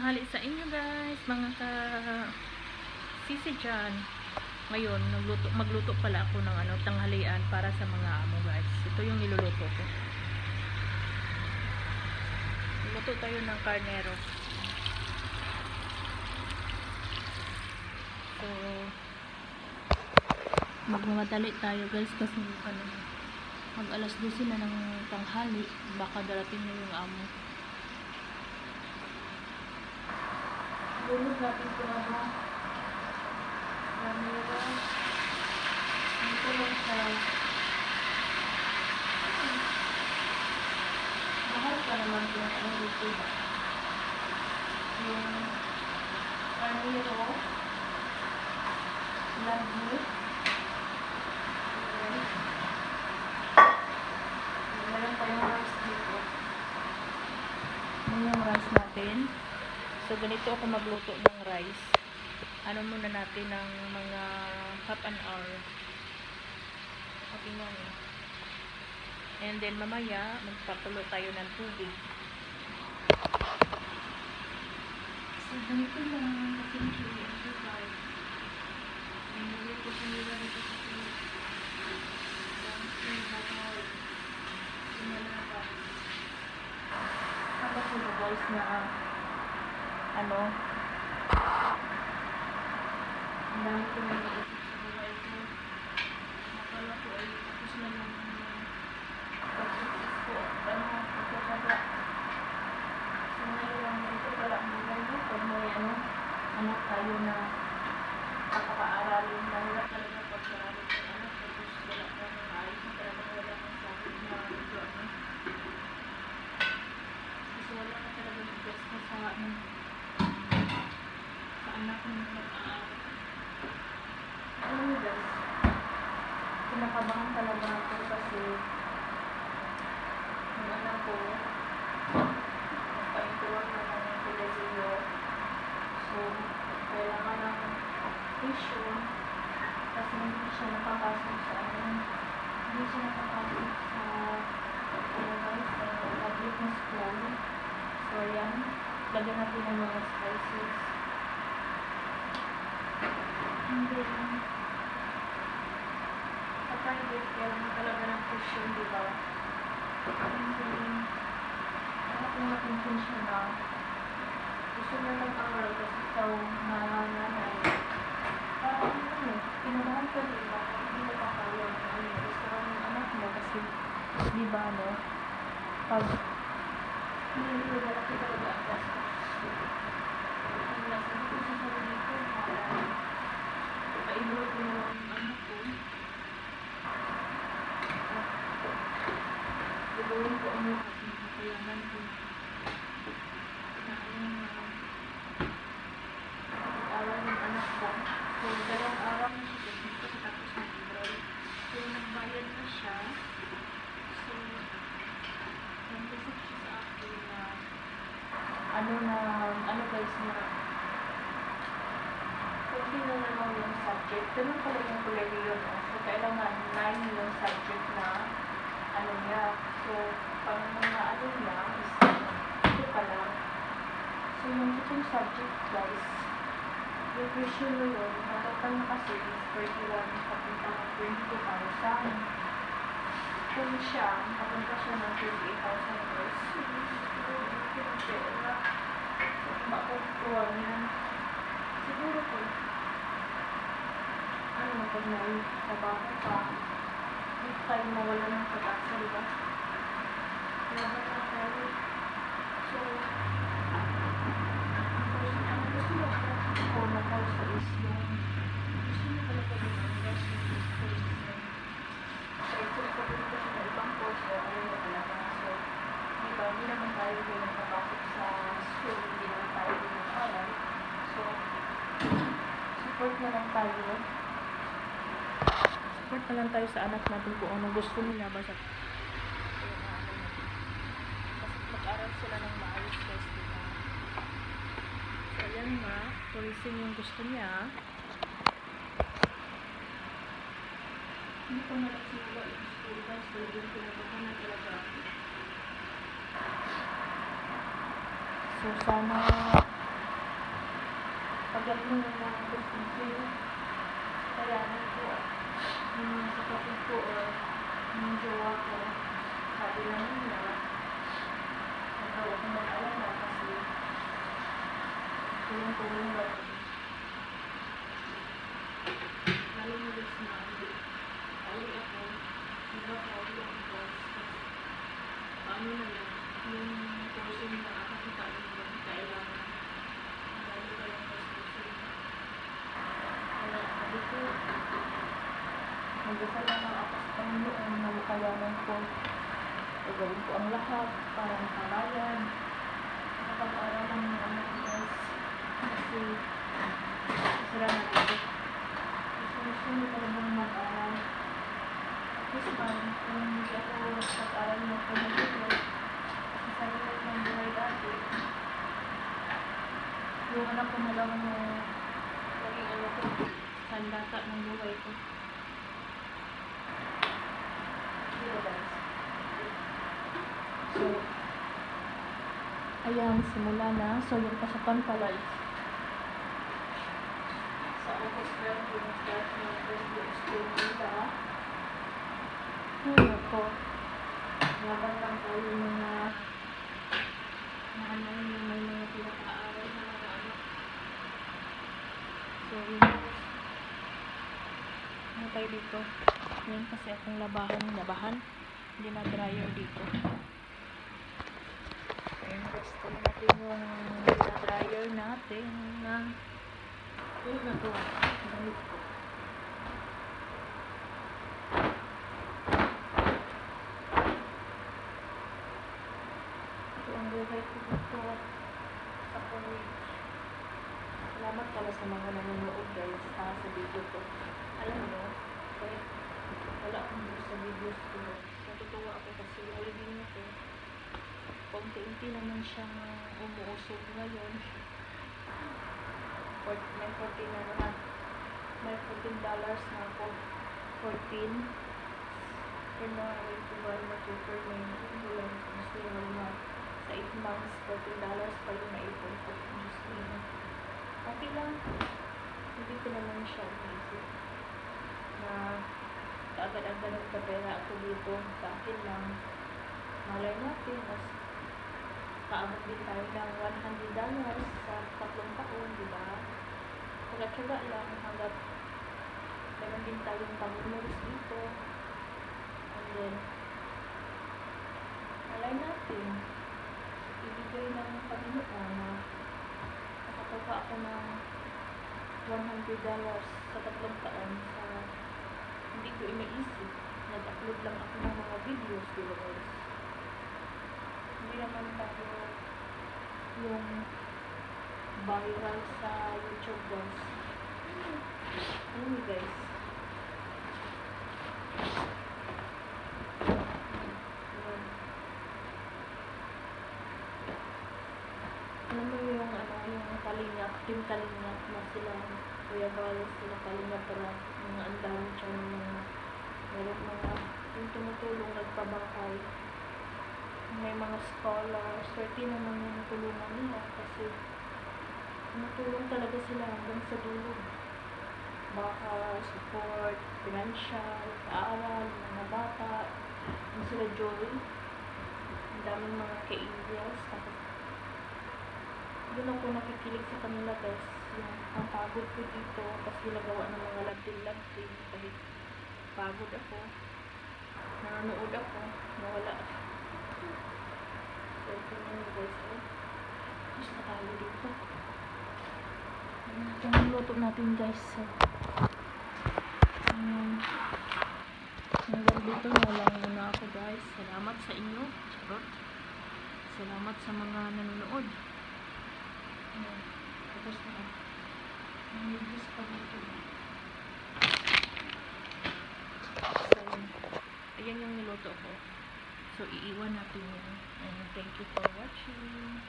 tanghali sa inyo guys, mga sisi dyan. Ngayon, magluto pala ako ng tanghalian para sa mga amo guys. Ito yung niluluto ko. Luto tayo ng karnero. So, magmamadali tayo guys kasi mag alas 12 na ng tanghali. Baka darating na yung amo. Lulog natin ito karnero. Ito lang siya. Mahal pa naman kung dito ba. Yung karnero, lagi, meron pa yung rice dito. Yung rice natin. So, ganito ako magluto ng rice. Ano muna natin ng mga half an hour. Okay na yun. And then, mamaya, magpakulo tayo ng tubig. So, ganito lang. Kasi hindi ito tayo. Hindi ko sinila dito sa tubig. Tapos yung guys na ang dami ko na nag-isip sa buhay ko. Nakala ko ay tapos na yung pag-success ko. Pagkakaba. So ngayon, ito pala ang buhay mo. Pag may anak tayo na kapaka-aralin na wala talaga pag-aralin ng anak. Tapos wala ka na maayos na talaga wala kang sakit na ito. Kasi wala ka talaga mag-best ka sa anak mo mag-aaral. Alam mo guys, kinakabahan talaga ako kasi yung anak ko nagpa-intulong na ng kolehiyo. So, kailangan ng tuition kasi hindi siya nakapasok sa public na school. So, yan. Lagyan natin ng mga spices. And then, sa private, kailangan talaga ng tuition, diba? And then, anak kong natintin siya na gusto niya mag-aral kasi ikaw na nanay. Parang pinabahan ka din ba? Hindi mo pa kaya gusto ka ng anak mo kasi, diba, pag hindi mo malaki talaga ang gastos. Ang nasa ko sa sarili ko, paibot ko na lang yung anak ko. Gagawin ko ang mga kayaman ko. Aral ng anak ko. So, 2 araw na siya dito tapos nag-enroll. So, nagbayad na siya. So, nag-message siya sa akin na guys na hindi na naman yung subject. Ganun pala yung kolehiyo, no? So, kailangan 9 yung subject na niya. So, pang mga niya is ito pala. So, yung itong subject guys, yung tuition mo yun, natotal na kasi is 31 papunta ng 22,000. Kung siya, papunta siya ng 28,000 guys. Makukuha niya. Siguro po, pag may trabaho ka, hindi tayo mawala ng pag-asa, diba? Laban na tayo. So, ang gusto mo ko na course is yung gusto mo talaga din ang investment is tourism. So, ito papunta siya na ibang course o ayaw na talaga. So, diba, hindi naman tayo din nakapasok sa school, hindi naman tayo din nag-aral. So, support na lang tayo. Support na lang tayo sa anak natin kung ano gusto nila ba sa kasi mag-aral sila ng maayos guys, diba? So, ayan nga, tourism yung gusto niya. Hindi ko nagsimula yung school guys, pero yung pinabahan na talaga ako. So, sana ano ng procedure. Kaya ko yung kapatid ko or yung jowa ko, sabi naman nila, nagawa ko mag-alala kasi tulong-tulong daw kami. Lalo mo guys na pauwi ako, pauwi ako paano na lang yung portion na nakakita yung kailangan. Lalo ka lang portion. Kaya sabi ko, magdasal lang ako sa Panginoon na makayanan ko. Gagawin ko ang lahat para makabayan. Nakapag-aaralan ng anak ko guys. Kasi sila na dito. Gusto mo talagang mag-aral. Tapos man, kung hindi ako mag-aral mo ko na dito, kasi sa hirap ng buhay dati, yung anak ko na lang naging ano ko, sandata ng buhay ko. Diba guys? So, ayan, simula na. So, yung pasokan pala is sa August 12, yung start ng first day of school nila. Ako, laban lang tayo yung mga nanay yung may mga pinaka-aaral na mga anak. So, yun. Ano tayo dito? Yan kasi akong labahan. Hindi na dryer dito. Ayan, gusto natin yung dryer natin na yun na to. Gamit ko. Ito ang buhay ko dito sa college. Salamat pala sa mga nanonood guys sa video ko. Alam mo, kahit wala akong gusto sa videos ko, natutuwa ako kasi nalibing ako. Konti-unti naman siyang umuusog ngayon. May $14 na naman. May $14 na ako. 14. Kaya na way to buy na tutor na yun. Hindi lang gusto yung na sa 8 months, $14 pa yung naipon ko. Gusto yun. Okay lang. Hindi ko naman siya inisip na kaagad-agad nagkapera ako dito. Sa akin lang. Malay natin. Mas kaabot din tayo ng $100 sa 3 taon, diba? Taga-tsaga lang hanggat meron din tayong pag-memories dito. And then, malay natin, ibigay ng Panginoon na nakatawa ako ng $100 sa 3 taon sa hindi ko inaisip. Nag-upload lang ako ng mga videos, diba guys? Hindi naman tayo yung viral sa YouTube guys. Ano guys? Alam mo yung yung Kalingap, Team Kalingap na sila, Kuya Balos, sila Kalingap para mga andami siya ng mga yung tumutulong nagpabangkay. May mga scholars, swerte naman yung tulungan nila kasi tumutulong talaga sila hanggang sa dulo. Baka support, financial, paaral, mga bata, yung sila Joy, ang daming mga ka-Indians. Tapos, doon ako nakikilig sa kanila guys, yung ang pagod ko dito, tapos ginagawa ng mga labdin-labdin, kahit pagod ako, nanonood ako, nawala ako. So, ito na guys, tapos na tayo dito. Ito ang luto natin guys. So, hanggang dito na lang muna ako guys. Salamat sa inyo. Charot. Salamat sa mga nanonood. Tapos na. Nangigis pa dito. So, ayan yung niluto ko. So, iiwan natin yun. And thank you for watching.